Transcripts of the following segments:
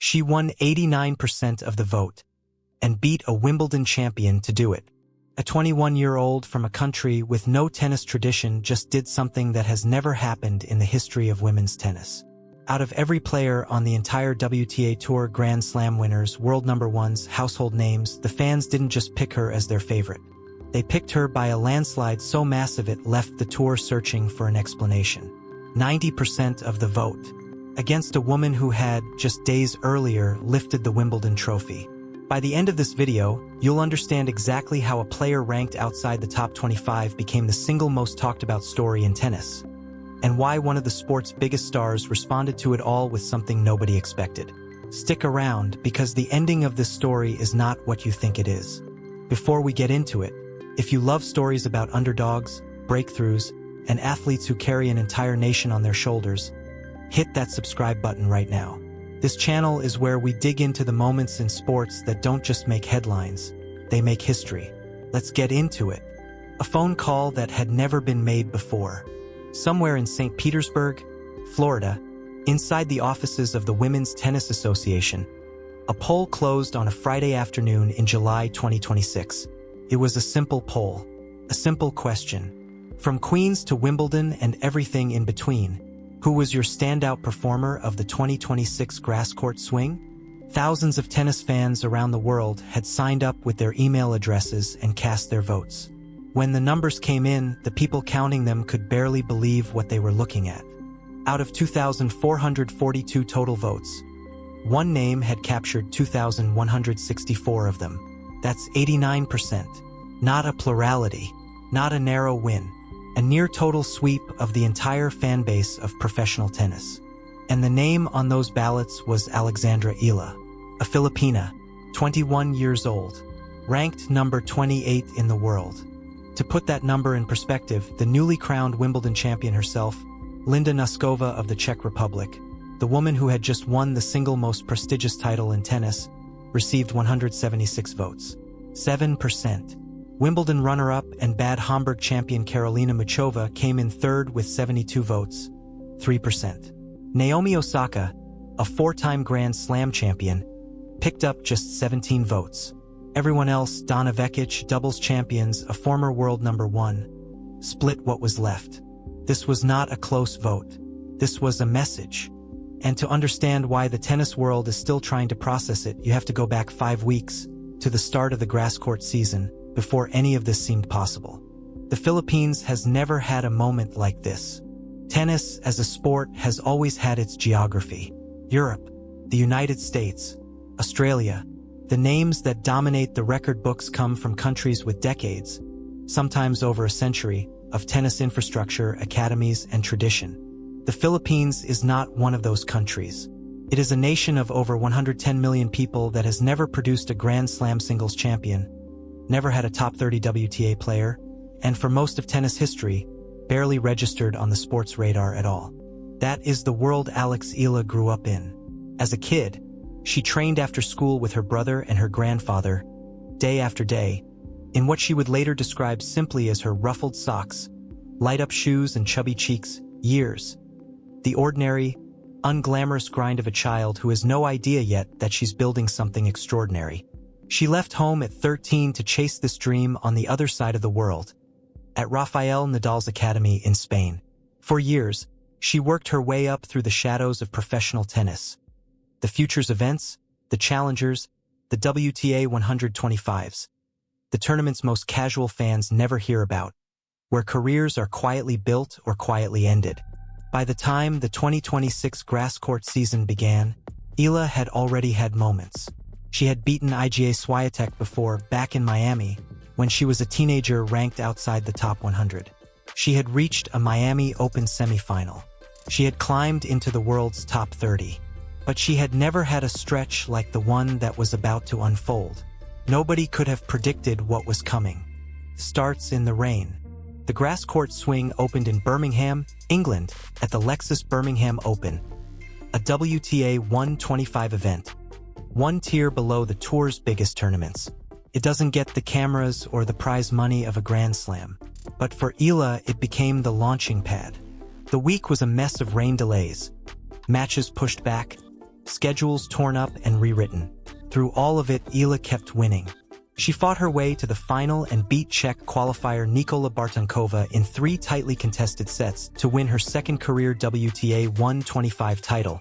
She won 89% of the vote and beat a Wimbledon champion to do it. A 21-year-old from a country with no tennis tradition just did something that has never happened in the history of women's tennis. Out of every player on the entire WTA Tour, Grand Slam winners, world number ones, household names, the fans didn't just pick her as their favorite. They picked her by a landslide so massive it left the tour searching for an explanation. 90% of the vote, against a woman who had, just days earlier, lifted the Wimbledon trophy. By the end of this video, you'll understand exactly how a player ranked outside the top 25 became the single most talked about story in tennis, and why one of the sport's biggest stars responded to it all with something nobody expected. Stick around, because the ending of this story is not what you think it is. Before we get into it, if you love stories about underdogs, breakthroughs, and athletes who carry an entire nation on their shoulders, hit that subscribe button right now. This channel is where we dig into the moments in sports that don't just make headlines, they make history. Let's get into it. A phone call that had never been made before. Somewhere in St. Petersburg, Florida, inside the offices of the Women's Tennis Association, a poll closed on a Friday afternoon in July 2026. It was a simple poll, a simple question. From Queens to Wimbledon and everything in between, who was your standout performer of the 2026 grass court swing? Thousands of tennis fans around the world had signed up with their email addresses and cast their votes. When the numbers came in, the people counting them could barely believe what they were looking at. Out of 2,442 total votes, one name had captured 2,164 of them. That's 89%. Not a plurality, not a narrow win. A near-total sweep of the entire fan base of professional tennis. And the name on those ballots was Alex Eala, a Filipina, 21 years old, ranked number 28 in the world. To put that number in perspective, the newly crowned Wimbledon champion herself, Linda Noskova of the Czech Republic, the woman who had just won the single most prestigious title in tennis, received 176 votes, 7%. Wimbledon runner-up and Bad Homburg champion Karolina Muchova came in third with 72 votes, 3%. Naomi Osaka, a four-time Grand Slam champion, picked up just 17 votes. Everyone else, Donna Vekic, doubles champions, a former world number one, split what was left. This was not a close vote. This was a message. And to understand why the tennis world is still trying to process it, you have to go back 5 weeks, to the start of the grass court season, before any of this seemed possible. The Philippines has never had a moment like this. Tennis, as a sport, has always had its geography. Europe, the United States, Australia. The names that dominate the record books come from countries with decades, sometimes over a century, of tennis infrastructure, academies, and tradition. The Philippines is not one of those countries. It is a nation of over 110 million people that has never produced a Grand Slam singles champion, never had a top 30 WTA player, and for most of tennis history, barely registered on the sports radar at all. That is the world Alex Eala grew up in. As a kid, she trained after school with her brother and her grandfather, day after day, in what she would later describe simply as her ruffled socks, light-up shoes and chubby cheeks, years. The ordinary, unglamorous grind of a child who has no idea yet that she's building something extraordinary. She left home at 13 to chase this dream on the other side of the world, at Rafael Nadal's academy in Spain. For years, she worked her way up through the shadows of professional tennis. The Futures events, the Challengers, the WTA 125s. The tournament's most casual fans never hear about, where careers are quietly built or quietly ended. By the time the 2026 grass court season began, Eala had already had moments. She had beaten Iga Swiatek before, back in Miami, when she was a teenager ranked outside the top 100. She had reached a Miami Open semifinal. She had climbed into the world's top 30. But she had never had a stretch like the one that was about to unfold. Nobody could have predicted what was coming. Starts in the rain. The grass court swing opened in Birmingham, England, at the Lexus Birmingham Open, a WTA 125 event, one tier below the tour's biggest tournaments. It doesn't get the cameras or the prize money of a Grand Slam, but for Eala it became the launching pad. The week was a mess of rain delays, matches pushed back, schedules torn up and rewritten. Through all of it, Eala kept winning. She fought her way to the final and beat Czech qualifier Nikola Bartunkova in 3 tightly contested sets to win her second career WTA 125 title,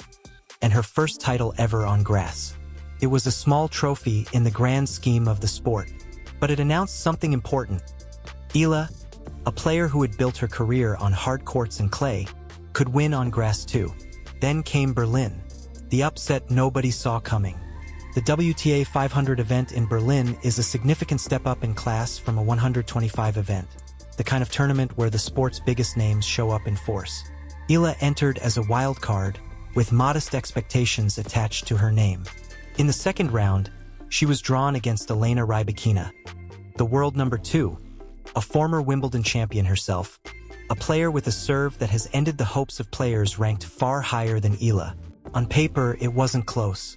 and her first title ever on grass. It was a small trophy in the grand scheme of the sport, but it announced something important. Eala, a player who had built her career on hard courts and clay, could win on grass too. Then came Berlin, the upset nobody saw coming. The WTA 500 event in Berlin is a significant step up in class from a 125 event, the kind of tournament where the sport's biggest names show up in force. Eala entered as a wild card, with modest expectations attached to her name. In the second round, she was drawn against Aryna Rybakina, the world number 2, a former Wimbledon champion herself, a player with a serve that has ended the hopes of players ranked far higher than Eala. On paper, it wasn't close.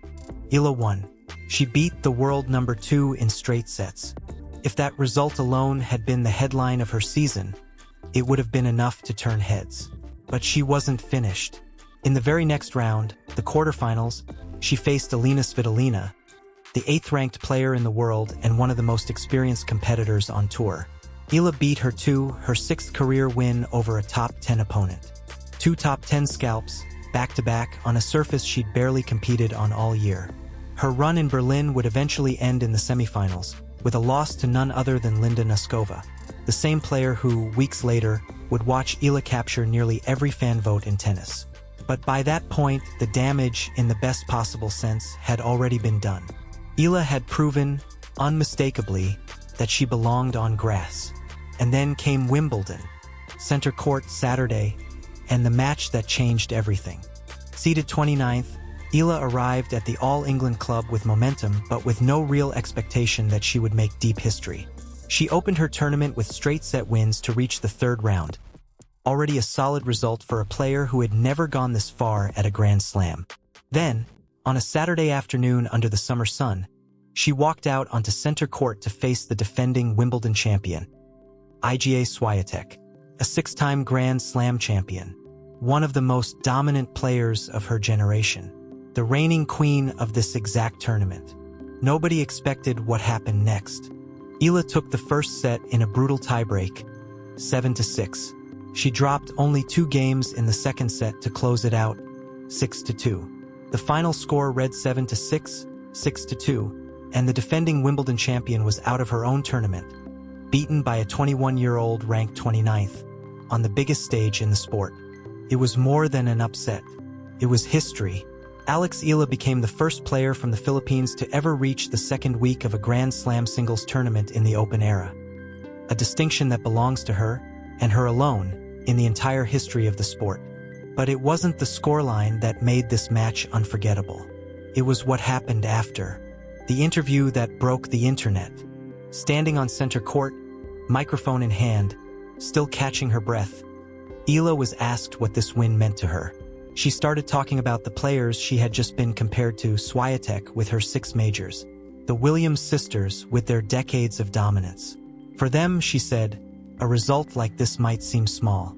Eala won. She beat the world number 2 in straight sets. If that result alone had been the headline of her season, it would have been enough to turn heads. But she wasn't finished. In the very next round, the quarterfinals, she faced Aryna Sabalenka, the 8th-ranked player in the world and one of the most experienced competitors on tour. Eala beat her to her 6th career win over a top 10 opponent. 2 top 10 scalps, back-to-back, on a surface she'd barely competed on all year. Her run in Berlin would eventually end in the semifinals, with a loss to none other than Linda Noskova, the same player who, weeks later, would watch Eala capture nearly every fan vote in tennis. But by that point, the damage, in the best possible sense, had already been done. Eala had proven, unmistakably, that she belonged on grass. And then came Wimbledon, center court Saturday, and the match that changed everything. Seeded 29th, Eala arrived at the All-England club with momentum but with no real expectation that she would make deep history. She opened her tournament with straight-set wins to reach the 3rd round, already a solid result for a player who had never gone this far at a Grand Slam. Then, on a Saturday afternoon under the summer sun, she walked out onto center court to face the defending Wimbledon champion, Iga Swiatek, a 6-time Grand Slam champion, one of the most dominant players of her generation, the reigning queen of this exact tournament. Nobody expected what happened next. Eala took the first set in a brutal tiebreak, 7-6. She dropped only 2 games in the second set to close it out, 6-2. The final score read 7-6, 6-2, and the defending Wimbledon champion was out of her own tournament, beaten by a 21-year-old ranked 29th, on the biggest stage in the sport. It was more than an upset. It was history. Alex Eala became the first player from the Philippines to ever reach the second week of a Grand Slam singles tournament in the Open era, a distinction that belongs to her, and her alone, in the entire history of the sport. But it wasn't the scoreline that made this match unforgettable. It was what happened after. The interview that broke the internet. Standing on center court, microphone in hand, still catching her breath, Eala was asked what this win meant to her. She started talking about the players she had just been compared to: Swiatek with her 6 majors, the Williams sisters with their decades of dominance. For them, she said, a result like this might seem small.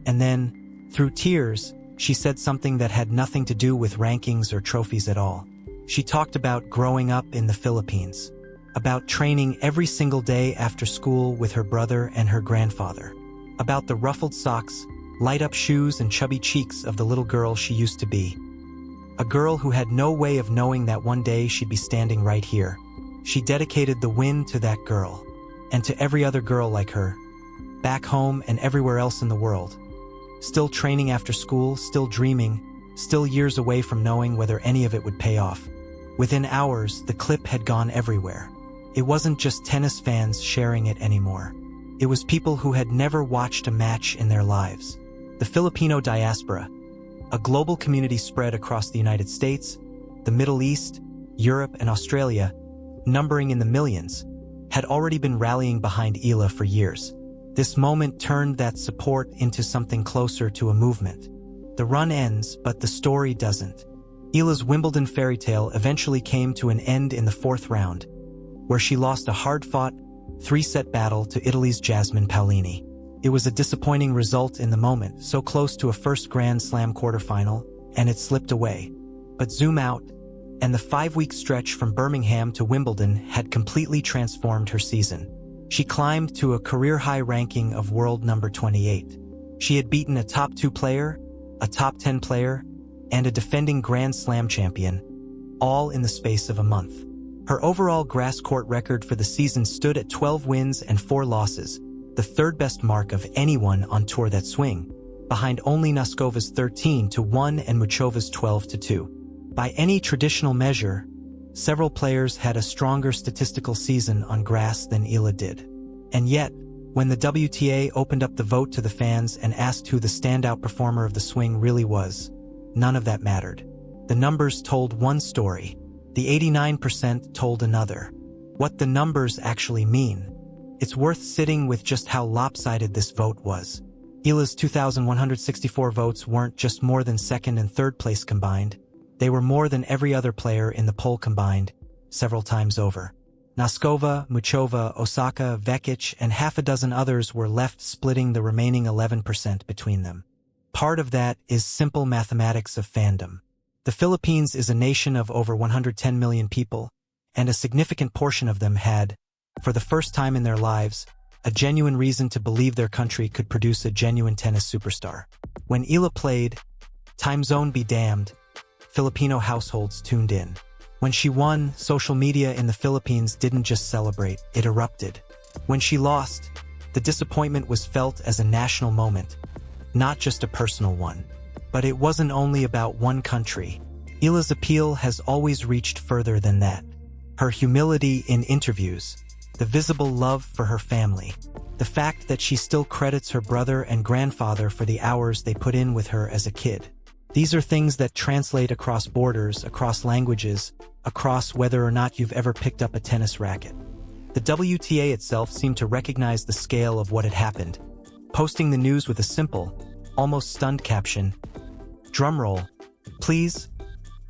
And then, through tears, she said something that had nothing to do with rankings or trophies at all. She talked about growing up in the Philippines, about training every single day after school with her brother and her grandfather, about the ruffled socks, light-up shoes and chubby cheeks of the little girl she used to be. A girl who had no way of knowing that one day she'd be standing right here. She dedicated the win to that girl, and to every other girl like her, back home and everywhere else in the world. Still training after school, still dreaming, still years away from knowing whether any of it would pay off. Within hours, the clip had gone everywhere. It wasn't just tennis fans sharing it anymore. It was people who had never watched a match in their lives. The Filipino diaspora, a global community spread across the United States, the Middle East, Europe, and Australia, numbering in the millions, had already been rallying behind Eala for years. This moment turned that support into something closer to a movement. The run ends, but the story doesn't. Eala's Wimbledon fairy tale eventually came to an end in the 4th round, where she lost a hard-fought, 3-set battle to Italy's Jasmine Paolini. It was a disappointing result in the moment, so close to a first Grand Slam quarterfinal, and it slipped away. But zoom out, and the 5-week stretch from Birmingham to Wimbledon had completely transformed her season. She climbed to a career-high ranking of world number 28. She had beaten a top 2 player, a top 10 player, and a defending Grand Slam champion, all in the space of a month. Her overall grass court record for the season stood at 12 wins and 4 losses, the third best mark of anyone on tour that swing, behind only Noskova's 13-1 and Muchova's 12-2. By any traditional measure, several players had a stronger statistical season on grass than Eala did. And yet, when the WTA opened up the vote to the fans and asked who the standout performer of the swing really was, none of that mattered. The numbers told one story. The 89% told another. What the numbers actually mean. It's worth sitting with just how lopsided this vote was. Eala's 2,164 votes weren't just more than second and third place combined. They were more than every other player in the poll combined, several times over. Noskova, Muchova, Osaka, Vekic, and half a dozen others were left splitting the remaining 11% between them. Part of that is simple mathematics of fandom. The Philippines is a nation of over 110 million people, and a significant portion of them had, for the first time in their lives, a genuine reason to believe their country could produce a genuine tennis superstar. When Eala played, time zone be damned, Filipino households tuned in. When she won, social media in the Philippines didn't just celebrate, it erupted. When she lost, the disappointment was felt as a national moment, not just a personal one. But it wasn't only about one country. Eala's appeal has always reached further than that. Her humility in interviews, the visible love for her family, the fact that she still credits her brother and grandfather for the hours they put in with her as a kid. These are things that translate across borders, across languages, across whether or not you've ever picked up a tennis racket. The WTA itself seemed to recognize the scale of what had happened, posting the news with a simple, almost stunned caption, "Drumroll, please.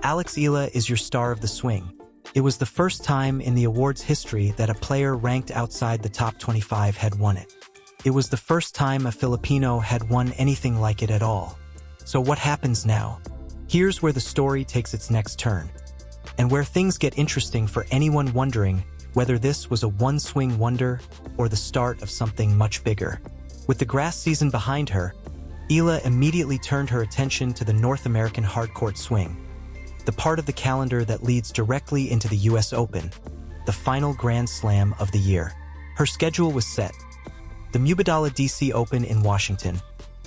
Alex Eala is your star of the swing." It was the first time in the awards history that a player ranked outside the top 25 had won it. It was the first time a Filipino had won anything like it at all. So what happens now? Here's where the story takes its next turn, and where things get interesting for anyone wondering whether this was a one-swing wonder or the start of something much bigger. With the grass season behind her, Eala immediately turned her attention to the North American hardcourt swing, the part of the calendar that leads directly into the US Open, the final Grand Slam of the year. Her schedule was set. The Mubadala DC Open in Washington,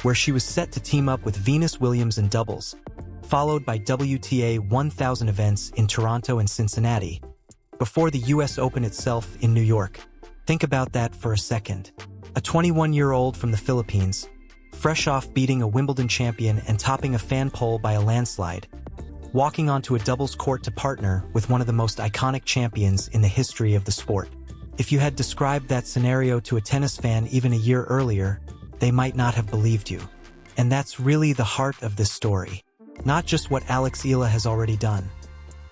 where she was set to team up with Venus Williams in doubles, followed by WTA 1000 events in Toronto and Cincinnati, before the US Open itself in New York. Think about that for a second. A 21-year-old from the Philippines, fresh off beating a Wimbledon champion and topping a fan poll by a landslide, walking onto a doubles court to partner with one of the most iconic champions in the history of the sport. If you had described that scenario to a tennis fan even a year earlier, they might not have believed you. And that's really the heart of this story. Not just what Alex Eala has already done.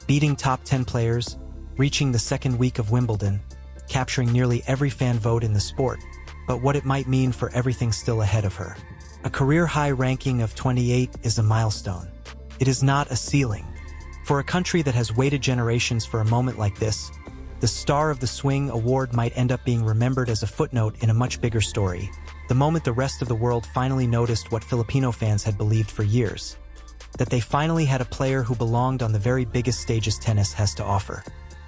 Beating top 10 players, reaching the second week of Wimbledon, capturing nearly every fan vote in the sport, but what it might mean for everything still ahead of her. A career-high ranking of 28 is a milestone. It is not a ceiling. For a country that has waited generations for a moment like this, the Star of the Swing award might end up being remembered as a footnote in a much bigger story, the moment the rest of the world finally noticed what Filipino fans had believed for years, that they finally had a player who belonged on the very biggest stages tennis has to offer.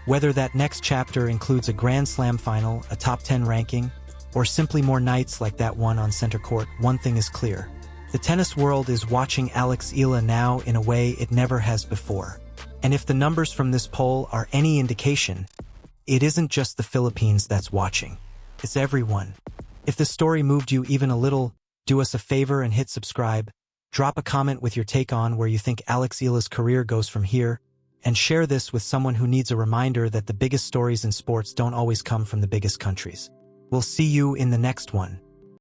Whether that next chapter includes a Grand Slam final, a top 10 ranking, or simply more nights like that one on center court, one thing is clear. The tennis world is watching Alex Eala now in a way it never has before. And if the numbers from this poll are any indication, it isn't just the Philippines that's watching. It's everyone. If the story moved you even a little, do us a favor and hit subscribe, drop a comment with your take on where you think Alex Eala's career goes from here, and share this with someone who needs a reminder that the biggest stories in sports don't always come from the biggest countries. We'll see you in the next one.